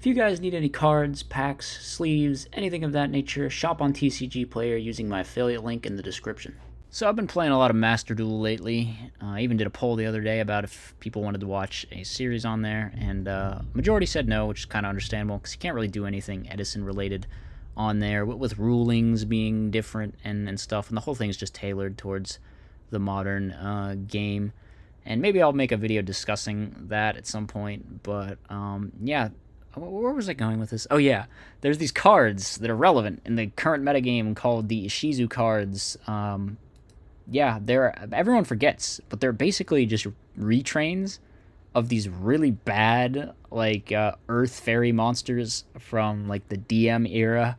If you guys need any cards, packs, sleeves, anything of that nature, shop on TCG Player using my affiliate link in the description. So I've been playing a lot of Master Duel lately. I even did a poll the other day about if people wanted to watch a series on there, and majority said no, which is kind of understandable because you can't really do anything Edison related on there with rulings being different and stuff, and the whole thing is just tailored towards the modern game. And maybe I'll make a video discussing that at some point, but yeah, where was I going with this? Oh yeah, there's these cards that are relevant in the current metagame called the Ishizu cards. Yeah, they're everyone forgets, but they're basically just retrains of these really bad like Earth fairy monsters from like the DM era.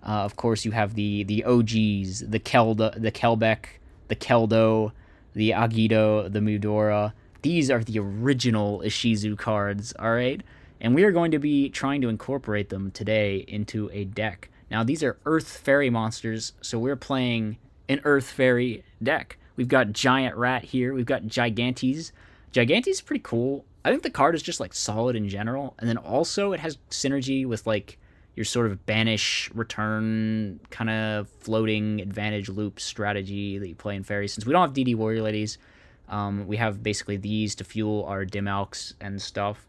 Of course, you have the OGs, the Kelbeck, the Keldo, the Agido, the Mudora. These are the original Ishizu cards, all right? And we are going to be trying to incorporate them today into a deck. Now, these are Earth Fairy monsters, so we're playing an Earth Fairy deck. We've got Giant Rat here. We've got Gigantes. Gigantes is pretty cool. I think the card is just like solid in general, and then also it has synergy with like your sort of banish return kind of floating advantage loop strategy that you play in fairies. Since we don't have DD Warrior Ladies, we have basically these to fuel our dim alks and stuff.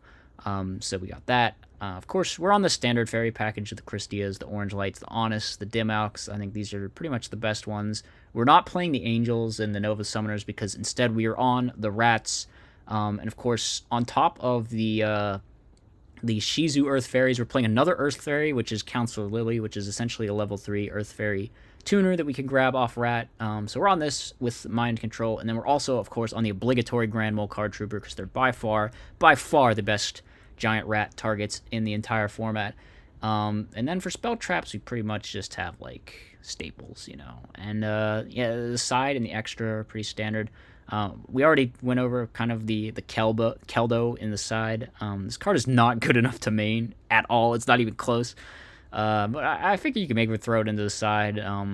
So we got that. Of course, we're on the standard fairy package of the Christias, the Orange Lights, the Honest, the Dim Alks. I think these are pretty much the best ones. We're not playing the Angels and the Nova Summoners because instead we are on the Rats. And of course, on top of the Shizu Earth Fairies, we're playing another Earth Fairy, which is Counselor Lily, which is essentially a level 3 Earth Fairy tuner that we can grab off Rat. So we're on this with Mind Control, and then we're also, of course, on the obligatory Grand Mole Card Trooper because they're by far the best giant rat targets in the entire format. And then for spell traps, we pretty much just have like staples, you know. And yeah, the side and the extra are pretty standard. We already went over kind of the Keldo in the side. This card is not good enough to main at all. It's not even close. But I figure you can maybe throw it into the side. I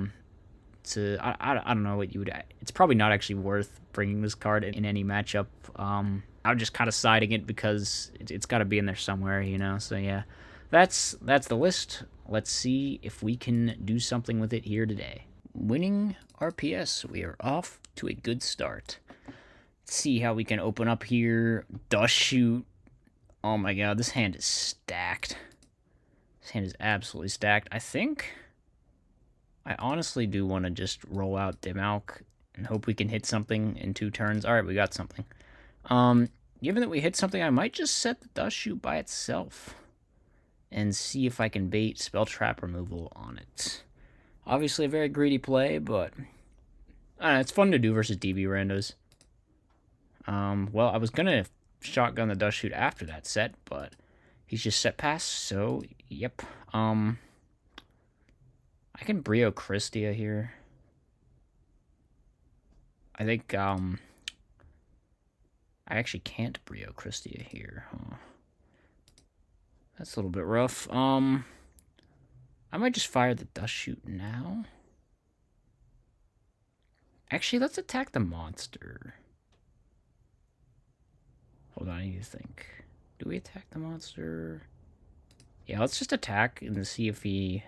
don't know what you would. It's probably not actually worth bringing this card in any matchup. I'm just kind of siding it because it's got to be in there somewhere, you know. So yeah, that's the list. Let's see if we can do something with it here today. Winning RPS. We are off to a good start. Let's see how we can open up here. Dust shoot. Oh my god, this hand is stacked. This hand is absolutely stacked. I honestly do want to just roll out Dim Alk and hope we can hit something in 2 turns. All right, we got something. Given that we hit something, I might just set the Dust Shoot by itself and see if I can bait Spell Trap removal on it. Obviously a very greedy play, but it's fun to do versus DB randos. Well, I was gonna shotgun the Dust Shoot after that set, but he's just set past, so yep. I can Brio Christia here. I think, I actually can't Brio Christia here, huh? That's a little bit rough. I might just fire the Dust Shoot now. Actually, let's attack the monster. Hold on, I need to think. Do we attack the monster? Yeah, let's just attack and see if he...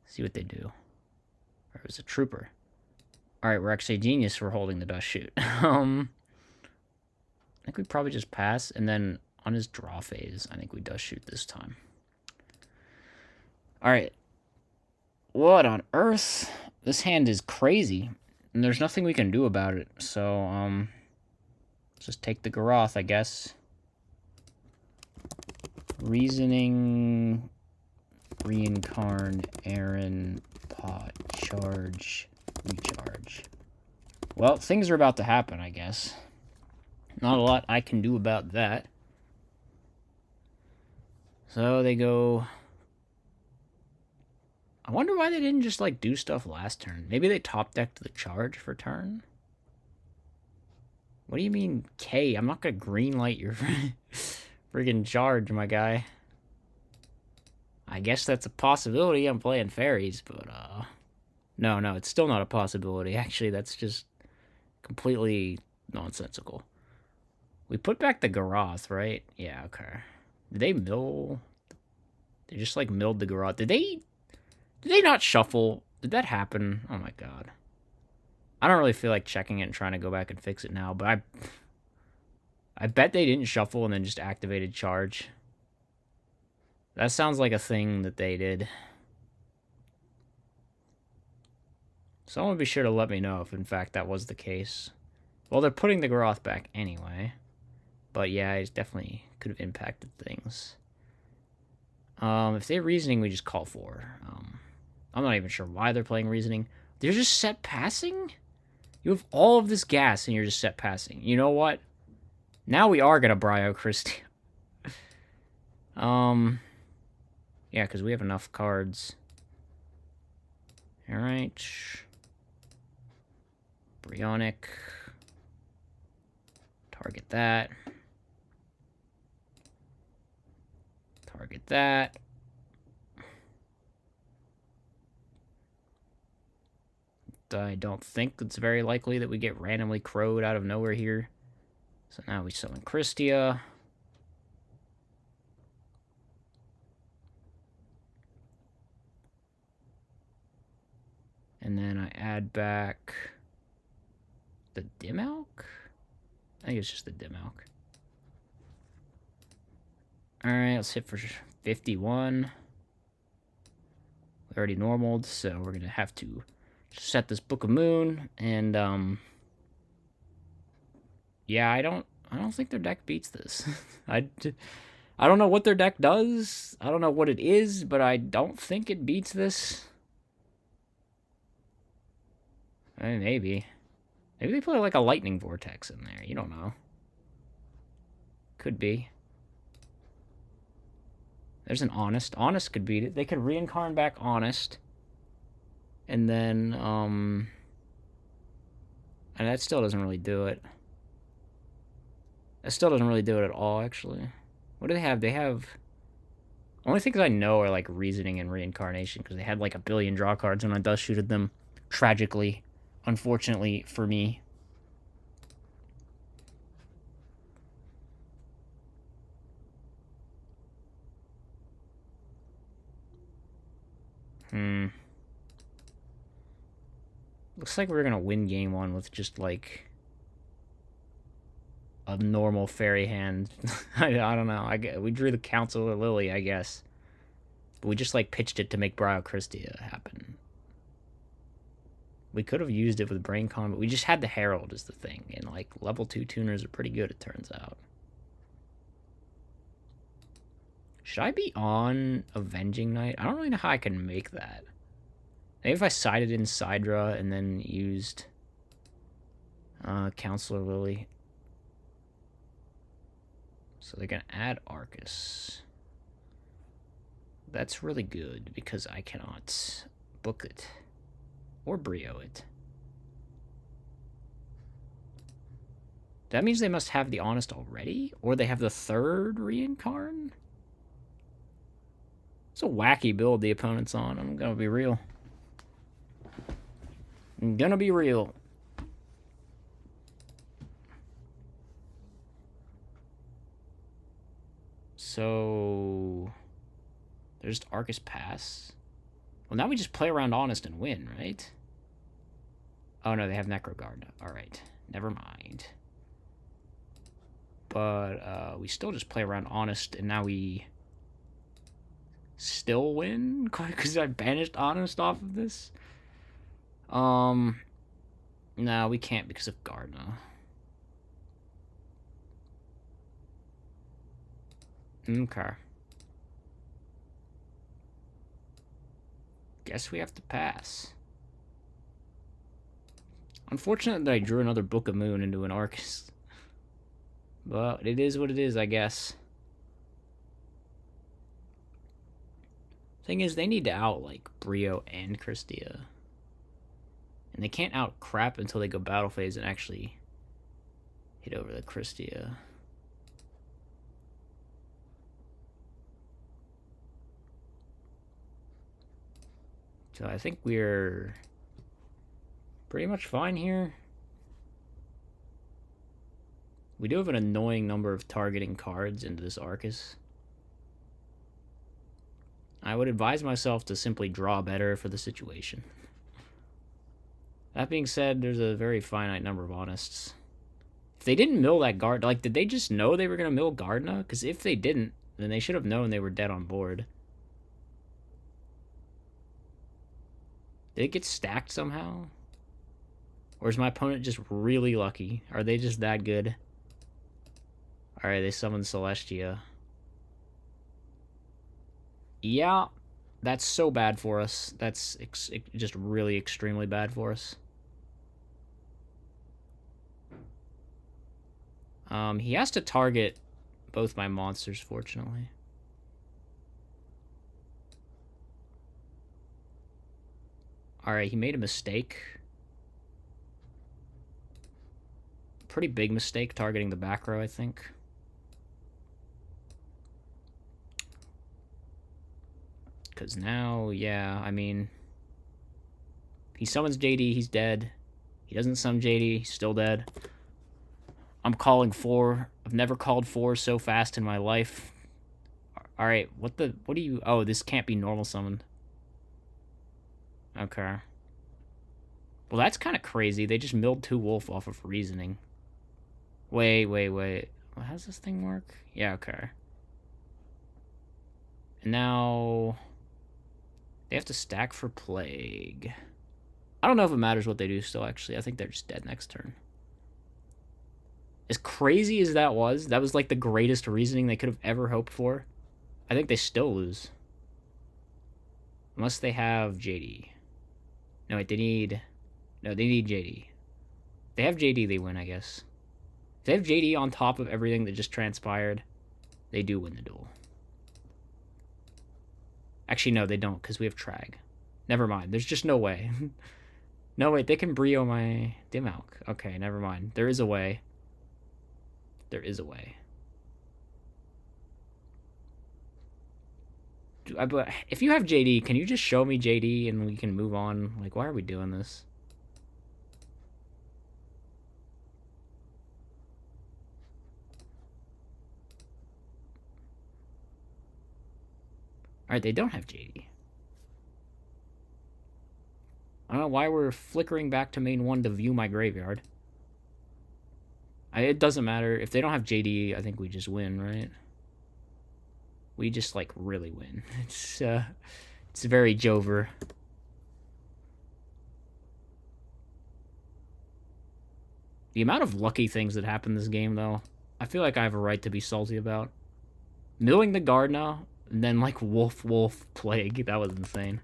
See what they do. Or it was a trooper. Alright, we're actually a genius for holding the Dust Shoot. I think we probably just pass, and then on his draw phase, I think we Dust Shoot this time. Alright. What on earth? This hand is crazy, and there's nothing we can do about it, so, let's just take the Garoth, I guess. Reasoning, Reincarn, Aaron, Pot, Charge, Recharge. Well, things are about to happen, I guess. Not a lot I can do about that. So they go... I wonder why they didn't just, like, do stuff last turn. Maybe they top-decked the charge for turn? What do you mean, K? I'm not gonna greenlight your friggin' charge, my guy. I guess that's a possibility. I'm playing fairies, but, no, it's still not a possibility. Actually, that's just completely nonsensical. We put back the Garoth, right? Yeah, okay. Did they mill? They just like milled the garage. Did they not shuffle? Did that happen? Oh my god. I don't really feel like checking it and trying to go back and fix it now, but I bet they didn't shuffle and then just activated charge. That sounds like a thing that they did. Someone be sure to let me know if in fact that was the case. Well, they're putting the Garoth back anyway. But yeah, it definitely could have impacted things. If they're reasoning, we just call 4. I'm not even sure why they're playing reasoning. They're just set passing? You have all of this gas and you're just set passing. You know what? Now we are gonna Brio Christie. Yeah, because we have enough cards. Alright. Bryonic. Target that. Target that. I don't think it's very likely that we get randomly crowed out of nowhere here. So now we summon Christia. And then I add back the Dimmalk? I think it's just the Dimmalk. Alright, let's hit for 51. We already normaled, so we're gonna have to set this Book of Moon, and yeah, I don't think their deck beats this. I don't know what their deck does. I don't know what it is, but I don't think it beats this. I mean, maybe they play like a lightning vortex in there. You don't know. Could be. There's an Honest. Honest could beat it. They could reincarnate back Honest. And then, and that still doesn't really do it. That still doesn't really do it at all, actually. What do they have? They have... Only things I know are, like, Reasoning and Reincarnation, because they had, like, a billion draw cards when I dust shooted them. Tragically. Unfortunately for me. Looks like we're gonna win game 1 with just, like, a normal fairy hand. I don't know. We drew the Counselor Lily, I guess. But we just, like, pitched it to make Brio Christia happen. We could have used it with Brain Con, but we just had the Herald is the thing. And, like, level 2 tuners are pretty good, it turns out. Should I be on Avenging Knight? I don't really know how I can make that. Maybe if I sided in Sidra and then used Counselor Lily. So they're going to add Arcus. That's really good because I cannot book it or Brio it. That means they must have the Honest already? Or they have the 3rd Reincarn? It's a wacky build the opponent's on. I'm going to be real. I'm going to be real. So... There's Arcus Pass. Well, now we just play around Honest and win, right? Oh, no, they have Necroguard. Alright, never mind. But we still just play around Honest, and now we still win? Because I banished Honest off of this? No, we can't because of Gardner. Okay. Guess we have to pass. Unfortunate that I drew another Book of Moon into an Arcus. But it is what it is, I guess. Thing is, they need to out, like, Brio and Christia. And they can't out crap until they go battle phase and actually hit over the Christia. So I think we're pretty much fine here. We do have an annoying number of targeting cards into this Arcus. I would advise myself to simply draw better for the situation. That being said, there's a very finite number of Honest's. If they didn't mill that Gardna, like, did they just know they were going to mill Gardna? Because if they didn't, then they should have known they were dead on board. Did it get stacked somehow? Or is my opponent just really lucky? Are they just that good? Alright, they summoned Celestia. Yeah, that's so bad for us. That's just really extremely bad for us. He has to target both my monsters, fortunately. Alright, he made a mistake. Pretty big mistake targeting the back row, I think. Because now, yeah, I mean... He summons JD, he's dead. He doesn't summon JD, he's still dead. I'm calling 4. I've never called 4 so fast in my life. Alright, what do you... Oh, this can't be normal summoned. Okay. Well, that's kind of crazy. They just milled 2 wolf off of reasoning. Wait. Well, how does this thing work? Yeah, okay. And now... They have to stack for plague. I don't know if it matters what they do still, actually. I think they're just dead next turn. As crazy as that was like the greatest reasoning they could have ever hoped for. I think they still lose. Unless they have JD. No, wait, they need JD. If they have JD, they win, I guess. If they have JD on top of everything that just transpired, they do win the duel. Actually, no, they don't, because we have Trag. Never mind. There's just no way. No, wait, they can Brio my Dimmalk. Okay, never mind. There is a way. There is a way. But if you have JD, can you just show me JD and we can move on? Like, why are we doing this? Alright, they don't have JD. I don't know why we're flickering back to main 1 to view my graveyard. It doesn't matter. If they don't have JD, I think we just win, right? We just, like, really win. It's very Jover. The amount of lucky things that happen in this game, though, I feel like I have a right to be salty about. Milling the Gardna, and then, like, Wolf, Plague. That was insane.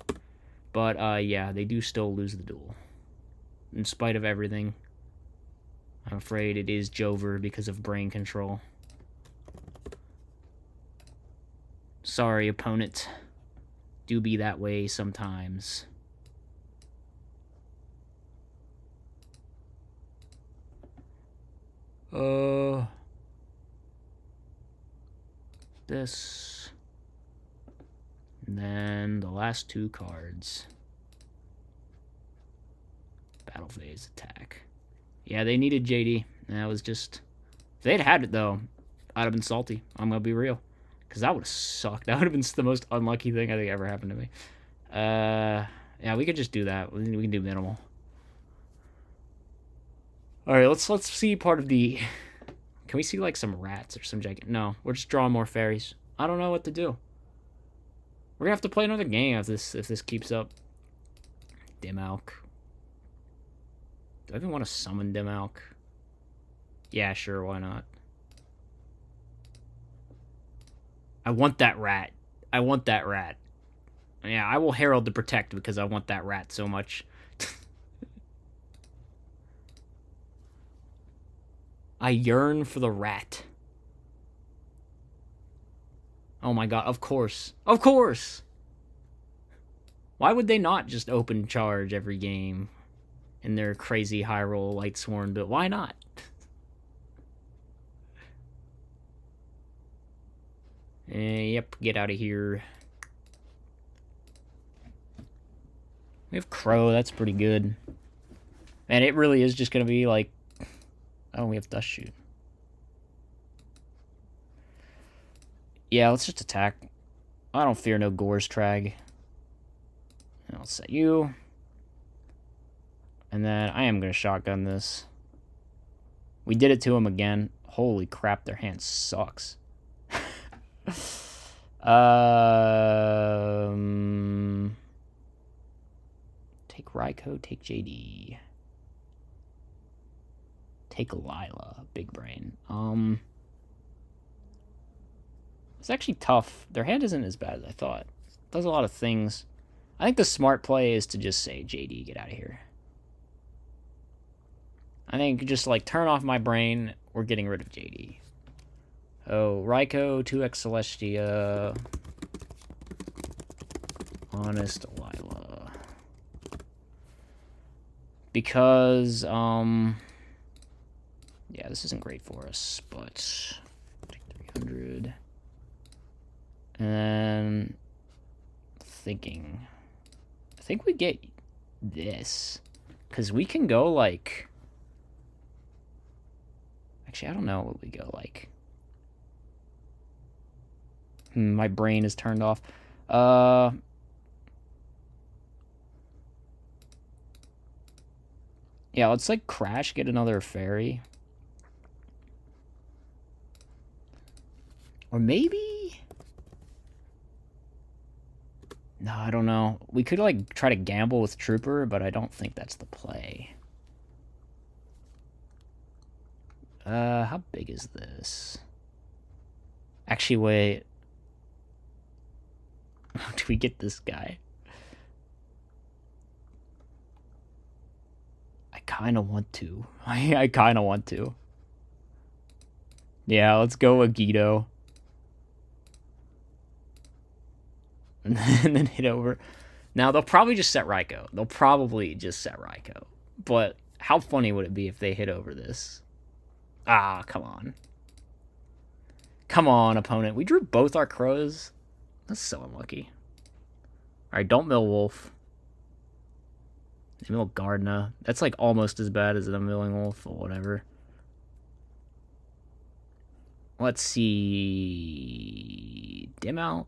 But, yeah, they do still lose the duel. In spite of everything. I'm afraid it is Jover because of brain control. Sorry, opponent. Do be that way sometimes. This. And then the last 2 cards. Battle phase attack. Yeah, they needed JD. That was just... If they'd had it, though, I'd have been salty. I'm gonna be real. Because that would have sucked. That would have been the most unlucky thing I think ever happened to me. Yeah, we could just do that. We can do minimal. Alright, let's see part of the... Can we see, like, some rats or some giant... No, we're just drawing more fairies. I don't know what to do. We're gonna have to play another game if this keeps up. Dimmalk. Do I even want to summon Dimmalk? Yeah, sure, why not? I want that rat. I want that rat. Yeah, I will Herald to protect because I want that rat so much. I yearn for the rat. Oh my god, of course. Of course! Why would they not just open charge every game in their crazy high roll Lightsworn build? Why not? Yep, get out of here. We have Crow, that's pretty good. Man, it really is just gonna be like... Oh, we have Dust Shoot. Yeah, let's just attack. I don't fear no Gore's Trag. I'll set you. And then I am going to shotgun this. We did it to him again. Holy crap, their hand sucks. Take Raikou, take JD. Take Lila, big brain. It's actually tough. Their hand isn't as bad as I thought. It does a lot of things. I think the smart play is to just say, JD, get out of here. I think just like turn off my brain. We're getting rid of JD. Oh, Raikou, 2x Celestia. Honest Lila. Because, yeah, this isn't great for us, but take 300. And then thinking, I think we get this, because we can go like, actually, I don't know what we go like. My brain is turned off. Yeah, let's like crash, get another fairy. Or maybe... No, I don't know. We could like try to gamble with Trooper, but I don't think that's the play. How big is this? Actually, wait. Do we get this guy? I kind of want to. I kind of want to. Yeah, let's go Agido. And then hit over. Now, they'll probably just set Raikou. They'll probably just set Raikou. But how funny would it be if they hit over this? Ah, come on. Come on, opponent. We drew both our crows. That's so unlucky. Alright, don't mill Wolf. Mill Gardna. That's like almost as bad as the milling Wolf or whatever. Let's see. Dimalk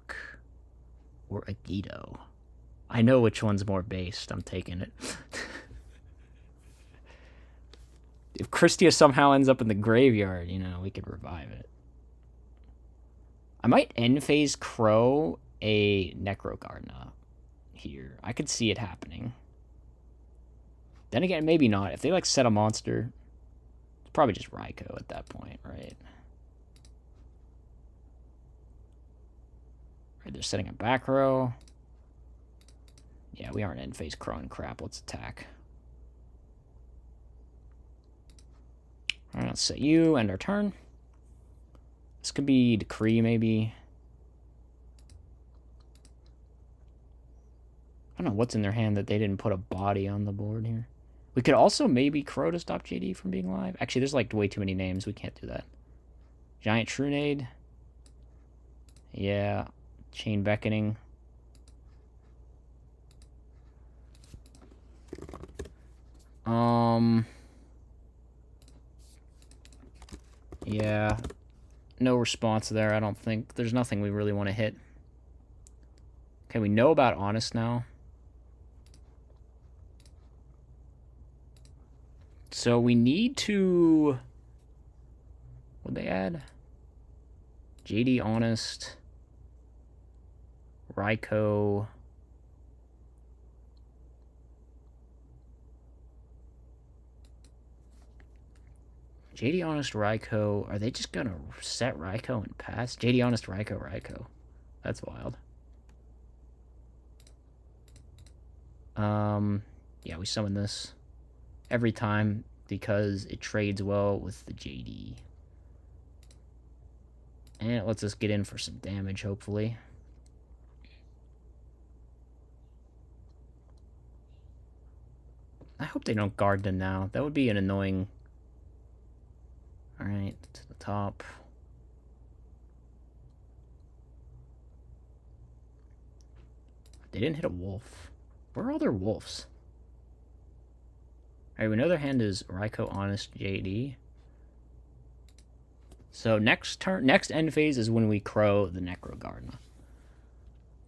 or Agido. I know which one's more based. I'm taking it. If Christia somehow ends up in the graveyard, you know, we could revive it. I might end phase Crow a Necro Gardna here. I could see it happening. Then again, maybe not. If they like set a monster, it's probably just Raikou at that point, right? Right, they're setting a back row. Yeah, we aren't in phase Crow and crap. Let's attack. Alright, let's set you, end our turn. This could be Decree, maybe. I don't know what's in their hand that they didn't put a body on the board here. We could also maybe Crow to stop JD from being live. Actually, there's like way too many names. We can't do that. Giant Trunade. Yeah. Chain Beckoning. Yeah. No response there, I don't think. There's nothing we really want to hit. Okay, we know about Honest now. So we need to... What'd they add? JD Honest. Raikou. JD Honest, Raikou. Are they just gonna set Raikou and pass? JD Honest, Raikou. That's wild. Yeah, we summon this every time because it trades well with the JD. And it lets us get in for some damage, hopefully. I hope they don't guard them now. That would be an annoying... Alright, to the top. They didn't hit a wolf. Where are all their wolves? Alright, we know their hand is Raikou, Honest, JD. So next end phase is when we Crow the Necro Gardna.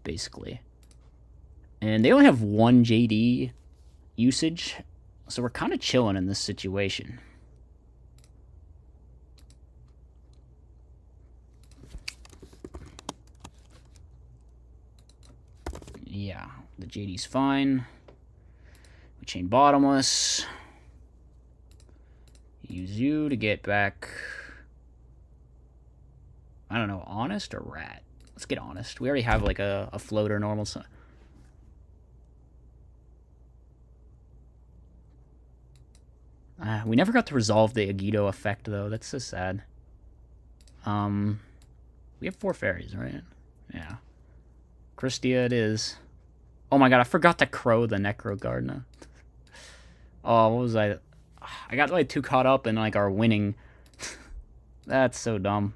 basically. And they only have 1 JD usage, so we're kind of chilling in this situation. Yeah, the JD's fine. We chain bottomless. Use you to get back, I don't know, honest or rat? Let's get honest. We already have like a floater normal. So we never got to resolve the Agito effect, though. That's so sad. We have 4 fairies, right? Yeah. Christia it is. Oh my god, I forgot to crow the Necro Gardener. Oh, what was I? I got like too caught up in like our winning. That's so dumb.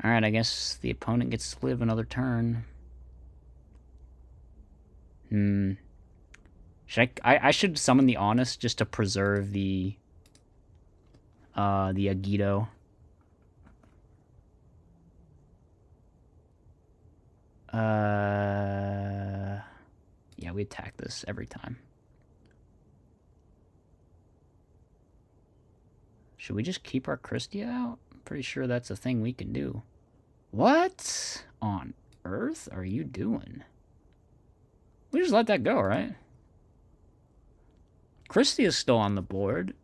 Alright, I guess the opponent gets to live another turn. Should I should summon the Honest just to preserve the Agito. Yeah, we attack this every time. Should we just keep our Christia out? I'm pretty sure that's a thing we can do. What on earth are you doing? We just let that go, right? Christia's still on the board.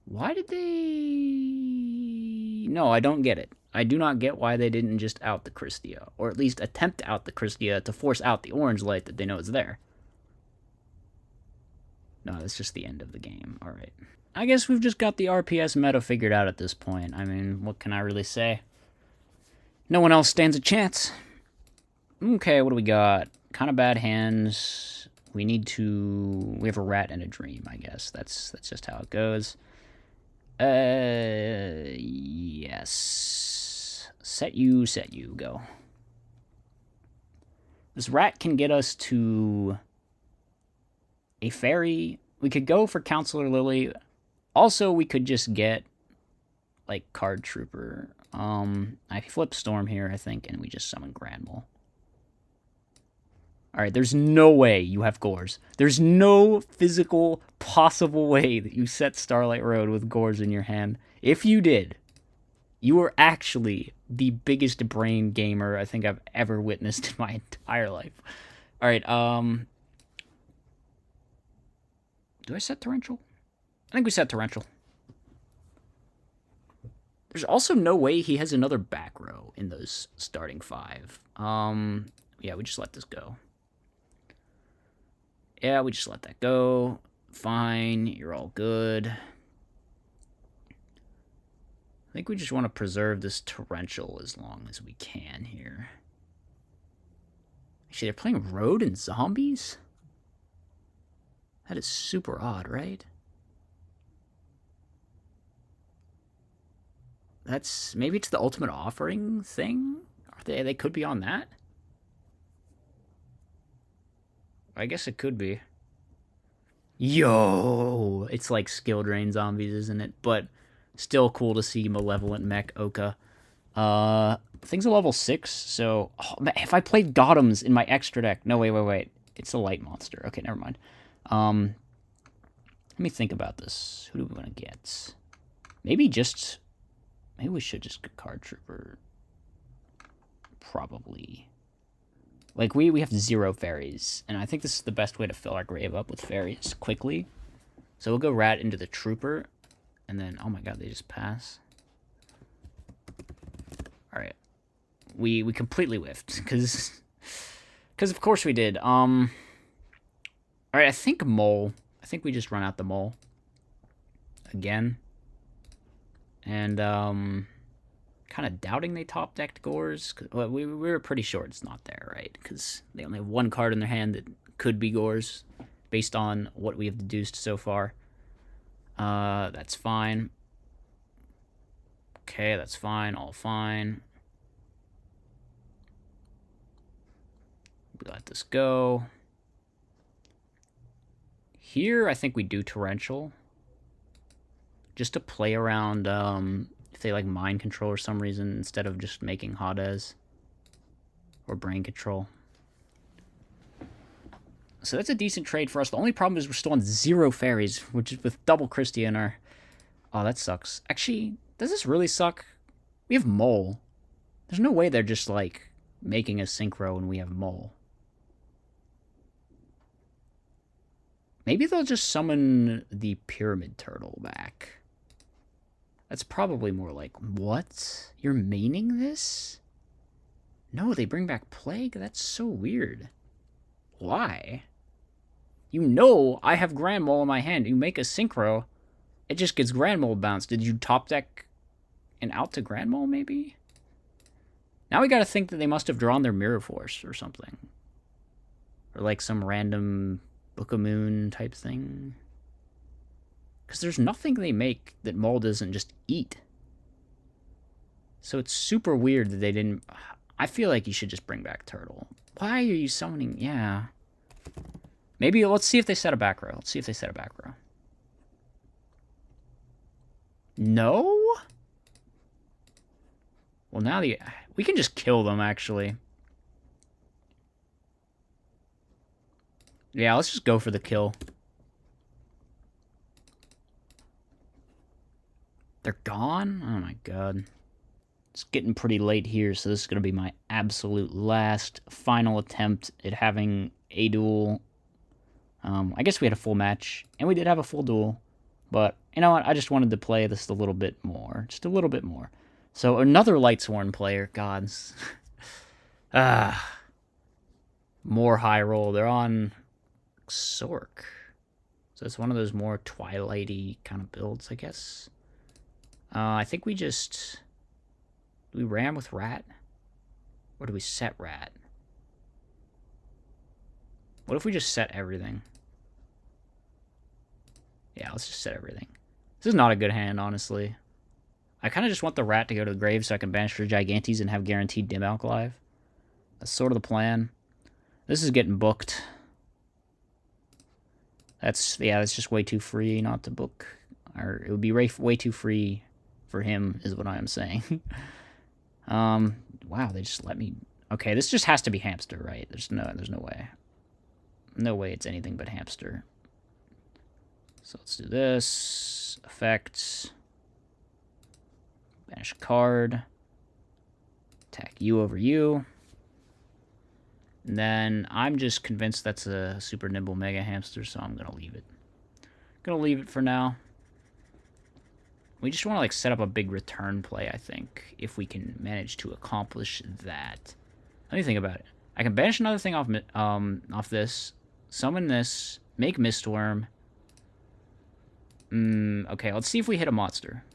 Why did they... No, I don't get it. I do not get why they didn't just out the Christia, or at least attempt to out the Christia to force out the orange light that they know is there. No, that's just the end of the game. Alright. I guess we've just got the RPS meta figured out at this point. I mean, what can I really say? No one else stands a chance. Okay, what do we got? Kind of bad hands. We need to... We have a rat and a dream, I guess. That's just how it goes. Yes. Set you, go. This rat can get us to a fairy. We could go for Counselor Lily. Also, we could just get, like, Card Trooper. I flip Storm here, I think, and we just summon Granville. Alright, there's no way you have Gores. There's no physical possible way that you set Starlight Road with Gores in your hand. If you did, you are actually the biggest brain gamer I think I've ever witnessed in my entire life. Alright, do I set Torrential? I think we set Torrential. There's also no way he has another back row in those starting 5. Yeah, we just let this go. Yeah, we just let that go. Fine, you're all good. I think we just want to preserve this Torrential as long as we can here. Actually, they're playing Road and Zombies? That is super odd, right? That's... Maybe it's the Ultimate Offering thing? They could be on that? I guess it could be. Yo! It's like skill drain zombies, isn't it? But still cool to see Malevolent Mech Oka. Things are level 6, so... Oh, if I played Gotems in my extra deck... No, wait. It's a light monster. Okay, never mind. Let me think about this. Who do we want to get? Maybe just... Maybe we should just get Card Trooper. Probably... Like, we have 0 fairies, and I think this is the best way to fill our grave up with fairies quickly. So we'll go rat into the Trooper, and then, oh my god, they just pass. Alright. We completely whiffed, because of course we did. Alright, I think Mole. I think we just run out the Mole. Again. And, kind of doubting they top-decked Gores. Well, we were pretty sure it's not there, right? Because they only have 1 card in their hand that could be Gores, based on what we have deduced so far. That's fine. Okay, that's fine. All fine. We let this go. Here, I think we do Torrential. Just to play around, If they like mind control for some reason instead of just making Hades. Or brain control. So that's a decent trade for us. The only problem is we're still on 0 fairies, which is with double Christie in our... Oh, that sucks. Actually, does this really suck? We have Mole. There's no way they're just, like, making a synchro and we have Mole. Maybe they'll just summon the Pyramid Turtle back. That's probably more like, what? You're maining this? No, they bring back Plague? That's so weird. Why? You know I have Grand Mole in my hand. You make a synchro, it just gets Grand Mole bounced. Did you top deck and out to Grand Mole, maybe? Now we gotta think that they must have drawn their Mirror Force or something. Or like some random Book of Moon type thing. Because there's nothing they make that Mole doesn't just eat. So it's super weird that they didn't... I feel like you should just bring back Turtle. Why are you summoning... Yeah. Maybe, let's see if they set a back row. Let's see if they set a back row. No? Well, now we can just kill them, actually. Yeah, let's just go for the kill. They're gone? Oh my god. It's getting pretty late here, so this is going to be my absolute last, final attempt at having a duel. I guess we had a full match, and we did have a full duel. But, you know what, I just wanted to play this a little bit more. Just a little bit more. So, another Lightsworn player, gods. More high roll. They're on Sork. So it's one of those more Twilighty kind of builds, I guess. I think we just... Do we ram with Rat? Or do we set Rat? What if we just set everything? Yeah, let's just set everything. This is not a good hand, honestly. I kind of just want the Rat to go to the grave so I can banish for Gigantes and have guaranteed Dim Alk live. That's sort of the plan. This is getting booked. That's just way too free not to book. Or it would be way too free for him, is what I am saying. Wow, they just let me... Okay, this just has to be Hamster, right? There's no way. No way it's anything but Hamster. So let's do this. Effects. Banish card. Attack you over you. And then I'm just convinced that's a super nimble mega hamster, so I'm gonna leave it. Gonna leave it for now. We just want to like set up a big return play, I think, if we can manage to accomplish that. Let me think about it. I can banish another thing off this, summon this, make Mistworm. Okay, let's see if we hit a monster.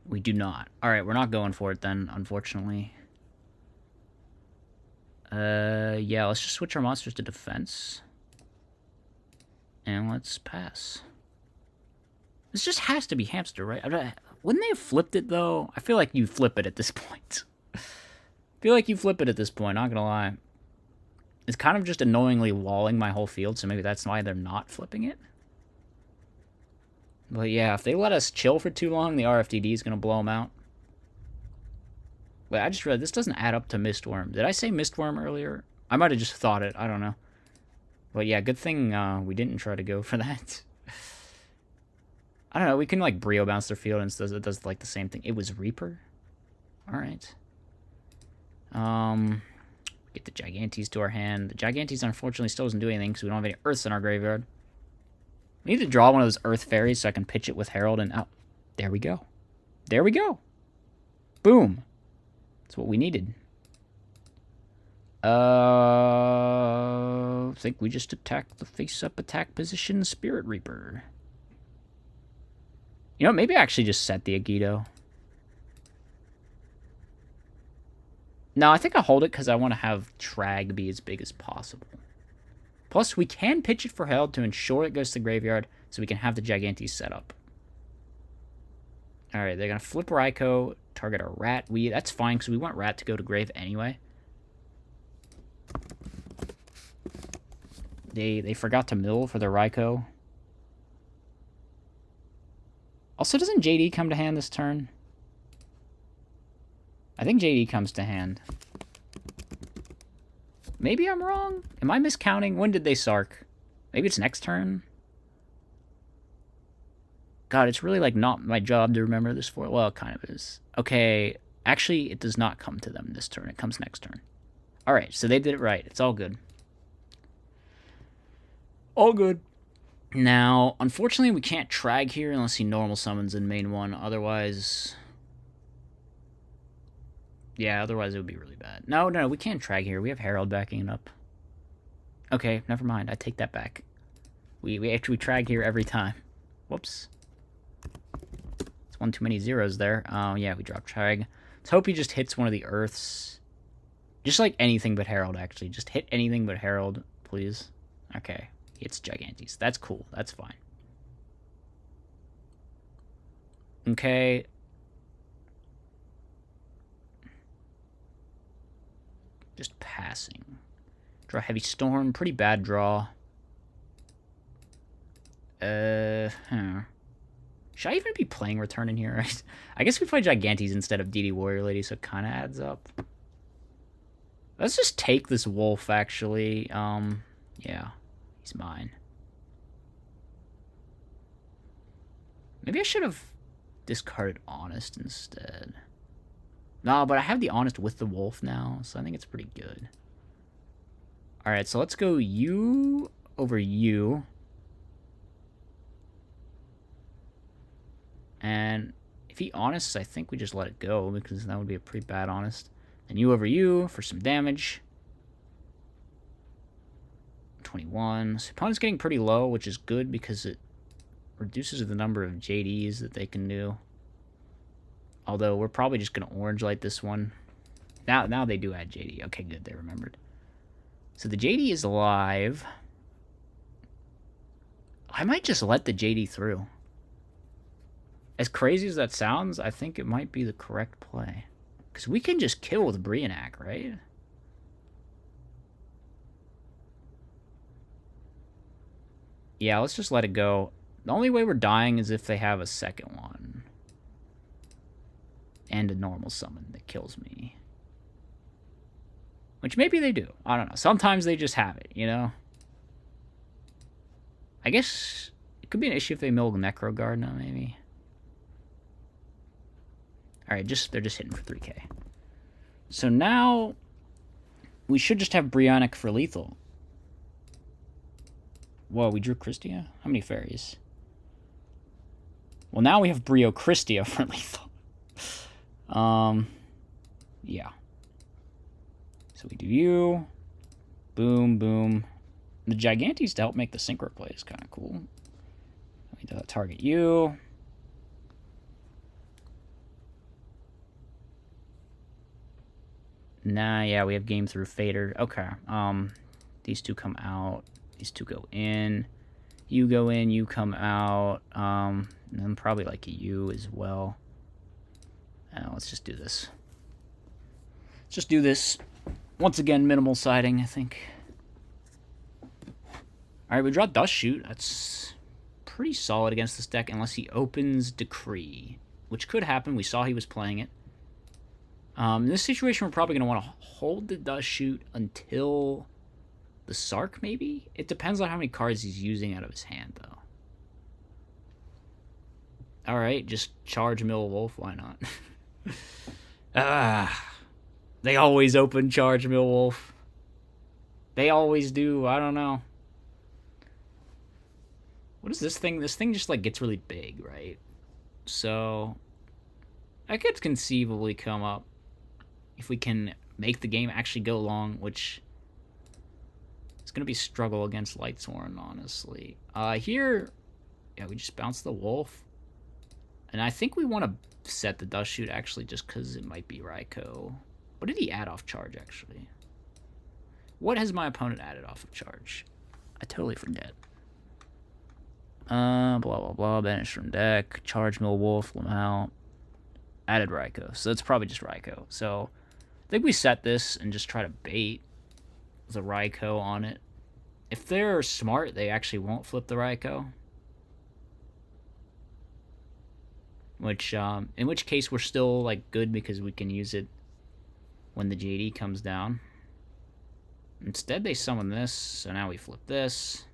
We do not. Alright, we're not going for it then, unfortunately. Yeah, let's just switch our monsters to defense. And let's pass. This just has to be Hamster, right? Wouldn't they have flipped it, though? I feel like you flip it at this point. Not gonna lie. It's kind of just annoyingly walling my whole field, so maybe that's why they're not flipping it. But yeah, if they let us chill for too long, the RFDD is going to blow them out. Wait, I just realized this doesn't add up to Mistworm. Did I say Mistworm earlier? I might have just thought it. I don't know. But yeah, good thing we didn't try to go for that. I don't know. We can like Brio bounce their field and it does like the same thing. It was Reaper? Alright. Get the Gigantes to our hand. The Gigantes unfortunately still doesn't do anything because we don't have any Earths in our graveyard. We need to draw one of those Earth Fairies so I can pitch it with Herald and... Oh, there we go. There we go. Boom. That's what we needed. I think we just attacked the face-up attack position Spirit Reaper. You know, maybe I actually just set the Agido. No, I think I hold it because I want to have Trag be as big as possible. Plus, we can pitch it for Herald to ensure it goes to the graveyard so we can have the Gigantes set up. Alright, they're going to flip Raikou, target our Rat. That's fine because we want Rat to go to grave anyway. They forgot to mill for their Raikou. Also, doesn't JD come to hand this turn? I think JD comes to hand. Maybe I'm wrong? Am I miscounting? When did they Sark? Maybe it's next turn? God, it's really like not my job to remember this for. Well, it kind of is. Okay, actually, it does not come to them this turn. It comes next turn. All right, so they did it right. It's all good. All good. Now, unfortunately, we can't Trag here unless he normal summons in main one. Otherwise... Yeah, otherwise it would be really bad. No, we can't Trag here. We have Herald backing it up. Okay, never mind. I take that back. We actually Trag here every time. Whoops. It's one too many zeros there. Oh, yeah, we drop Trag. Let's hope he just hits one of the Earths. Just like anything but Herald, actually. Just hit anything but Herald, please. Okay. It's Gigantes. That's cool. That's fine. Okay. Just passing. Draw Heavy Storm. Pretty bad draw. Should I even be playing Return in here? I guess we play Gigantes instead of DD Warrior Lady, so it kind of adds up. Let's just take this wolf, actually. Yeah. He's mine. Maybe I should have discarded Honest instead. No, but I have the Honest with the wolf now, so I think it's pretty good. Alright, so let's go you over you. And if he Honests, I think we just let it go, because that would be a pretty bad Honest. And you over you for some damage. 21. So opponent's getting pretty low, which is good because it reduces the number of JDs that they can do. Although we're probably just going to orange light this one. Now they do add JD. Okay, good. They remembered. So the JD is alive. I might just let the JD through. As crazy as that sounds, I think it might be the correct play. Because we can just kill with Brionac, right? Yeah, let's just let it go. The only way we're dying is if they have a second one. And a normal summon that kills me. Which maybe they do. I don't know. Sometimes they just have it, you know? I guess it could be an issue if they mill Necro Guard now, maybe. Alright, they're just hitting for 3k. So now we should just have Brionic for lethal. Whoa, we drew Christia? How many fairies? Well, now we have Brio Christia for lethal. Yeah. So we do you. Boom, boom. The Gigantes to help make the synchro play is kind of cool. We do target you. Nah, yeah, we have game through Fader. Okay. These two come out. These two go in. You go in, you come out. And then probably like a you as well. Let's just do this. Let's just do this. Once again, minimal siding, I think. Alright, we draw Dust Shoot. That's pretty solid against this deck, unless he opens Decree, which could happen. We saw he was playing it. In this situation, we're probably going to want to hold the Dust Shoot until the Sark, maybe? It depends on how many cards he's using out of his hand, though. Alright, just charge Mill Wolf, why not? They always open charge Mill Wolf. They always do, I don't know. What is this thing? This thing just, like, gets really big, right? So, that could conceivably come up if we can make the game actually go long, which is going to be a struggle against Lightsworn, honestly. Here, yeah, we just bounce the Wolf. And I think we want to set the Dust Shoot, actually, just because it might be Raikou. What did he add off charge, actually? What has my opponent added off of charge? I totally forget. Blah, blah, blah. Banish from deck. Charge Mill Wolf. Lamau. Added Raikou. So it's probably just Raikou. So I think we set this and just try to bait the Raikou on it. If they're smart, they actually won't flip the Raikou. Which, in which case we're still, like, good because we can use it when the JD comes down. Instead, they summon this, so now we flip this.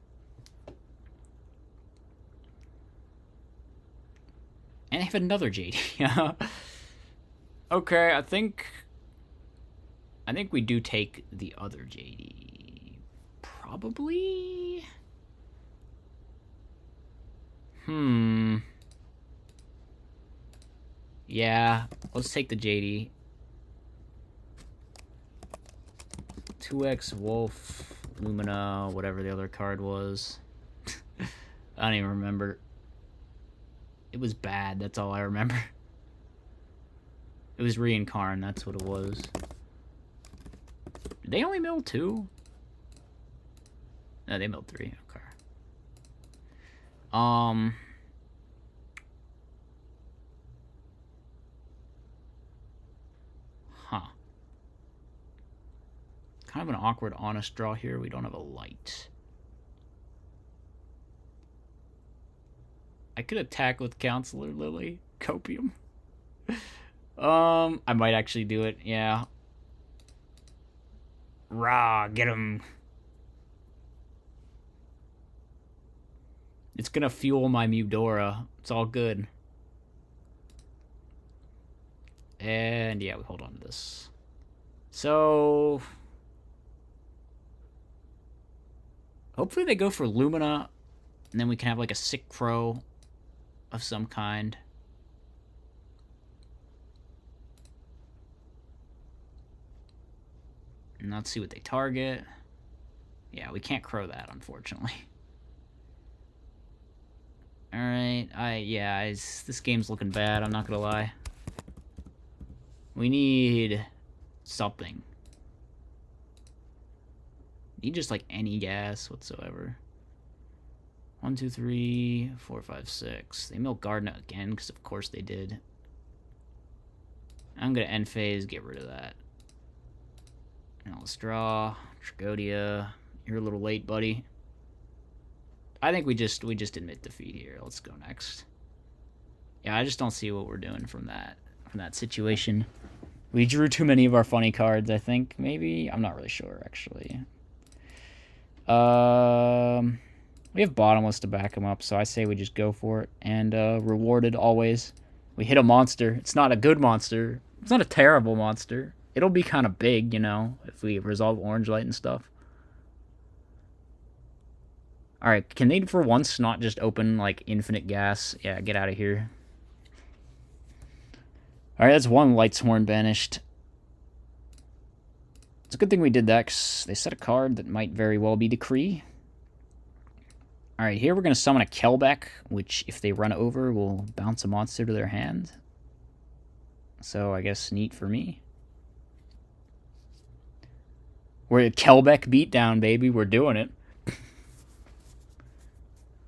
And they have another JD. Okay, I think we do take the other JD. Probably? Yeah, let's take the JD. 2x Wolf, Lumina, whatever the other card was. I don't even remember. It was bad, that's all I remember. It was Reincarn, that's what it was. Did they only mill 2? No, they milled 3, okay. Huh. Kind of an awkward honest draw here. We don't have a light. I could attack with Counselor Lily. Copium. I might actually do it, yeah. Rah, get him. It's gonna fuel my Mudora. It's all good. And yeah, we hold on to this. So hopefully they go for Lumina, and then we can have like a sick crow of some kind. And let's see what they target. Yeah, we can't crow that, unfortunately. Alright, this game's looking bad, I'm not gonna lie. We need something. Need just like any gas whatsoever. 1, 2, 3, 4, 5, 6. They milk Gardna again, because of course they did. I'm gonna end phase, get rid of that. Now let's draw. Tragodia. You're a little late, buddy. I think we just admit defeat here. Let's go next. Yeah, I just don't see what we're doing from that situation. We drew too many of our funny cards, I think. Maybe? I'm not really sure, actually. We have Bottomless to back him up, so I say we just go for it. And rewarded always. We hit a monster. It's not a good monster. It's not a terrible monster. It'll be kind of big, you know, if we resolve Orange Light and stuff. Alright, can they for once not just open, like, infinite gas? Yeah, get out of here. Alright, that's one Light's Horn banished. It's a good thing we did that, because they set a card that might very well be Decree. Alright, here we're going to summon a Kelbeck, which, if they run over, will bounce a monster to their hand. So, I guess neat for me. We're a Kelbeck beatdown, baby. We're doing it.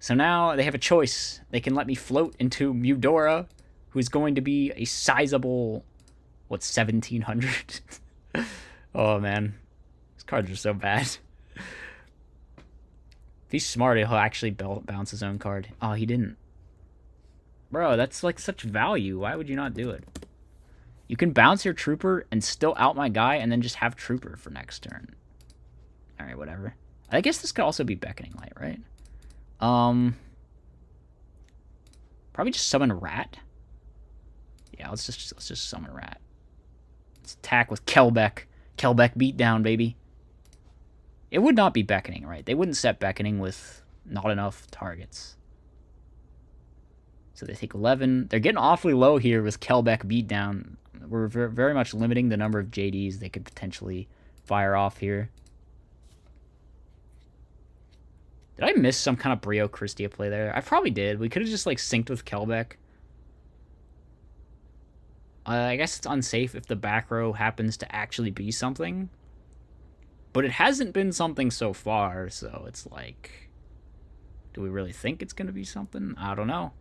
So now they have a choice. They can let me float into Mudora, who's going to be a sizable, 1,700? Oh, man. These cards are so bad. If he's smart, he'll actually bounce his own card. Oh, he didn't. Bro, that's like such value. Why would you not do it? You can bounce your Trooper and still out my guy and then just have Trooper for next turn. Alright, whatever. I guess this could also be Beckoning Light, right? Probably just summon Rat. Yeah, let's just summon Rat. Let's attack with Kelbeck. Kelbeck beatdown, baby. It would not be Beckoning, right? They wouldn't set Beckoning with not enough targets. So they take 11. They're getting awfully low here with Kelbeck beatdown. We're very much limiting the number of JDs they could potentially fire off here. Did I miss some kind of Brio Christia play there? I probably did. We could have just, like, synced with Kelbeck. I guess it's unsafe if the back row happens to actually be something. But it hasn't been something so far, so it's like... Do we really think it's going to be something? I don't know.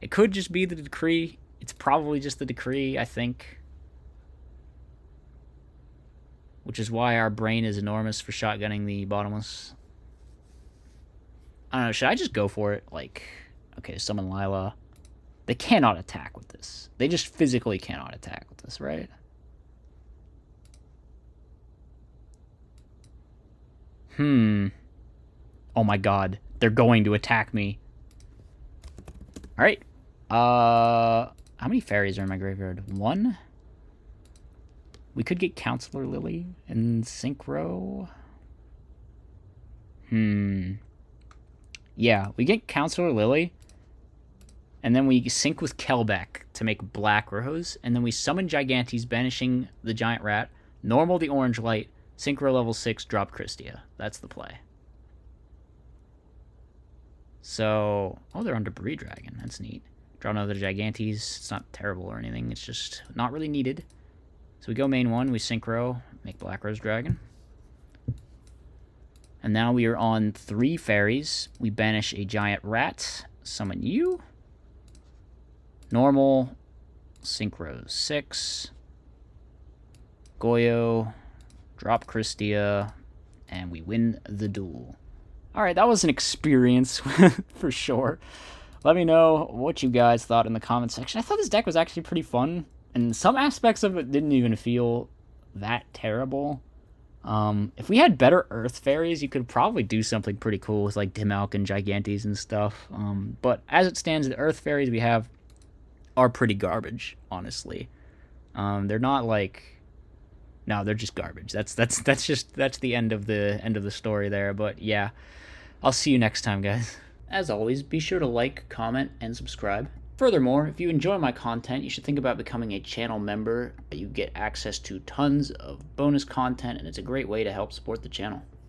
It could just be the Decree. It's probably just the Decree, I think. Which is why our brain is enormous for shotgunning the Bottomless. I don't know, should I just go for it? Like, okay, summon Lila. They cannot attack with this. They just physically cannot attack with this, right? Oh my god. They're going to attack me. Alright. How many fairies are in my graveyard? 1? We could get Counselor Lily and Synchro. Yeah, we get Counselor Lily. And then we sync with Kelbeck to make Black Rose. And then we summon Gigantes, banishing the Giant Rat. Normal the Orange Light. Synchro level 6, drop Christia. That's the play. So, oh, they're on Debris Dragon. That's neat. Draw another Gigantes. It's not terrible or anything. It's just not really needed. So we go main 1, we Synchro, make Black Rose Dragon. And now we are on 3 fairies. We banish a Giant Rat, summon you. Normal, Synchro 6. Goyo, drop Christia, and we win the duel. Alright, that was an experience for sure. Let me know what you guys thought in the comment section. I thought this deck was actually pretty fun, and some aspects of it didn't even feel that terrible. If we had better Earth Fairies, you could probably do something pretty cool with like Dimmalk and Gigantes and stuff. But as it stands, the Earth Fairies we have are pretty garbage, honestly. They're not like... No, they're just garbage. That's the end of the story there. But yeah, I'll see you next time, guys. As always, be sure to like, comment, and subscribe. Furthermore, if you enjoy my content, you should think about becoming a channel member. You get access to tons of bonus content, and it's a great way to help support the channel.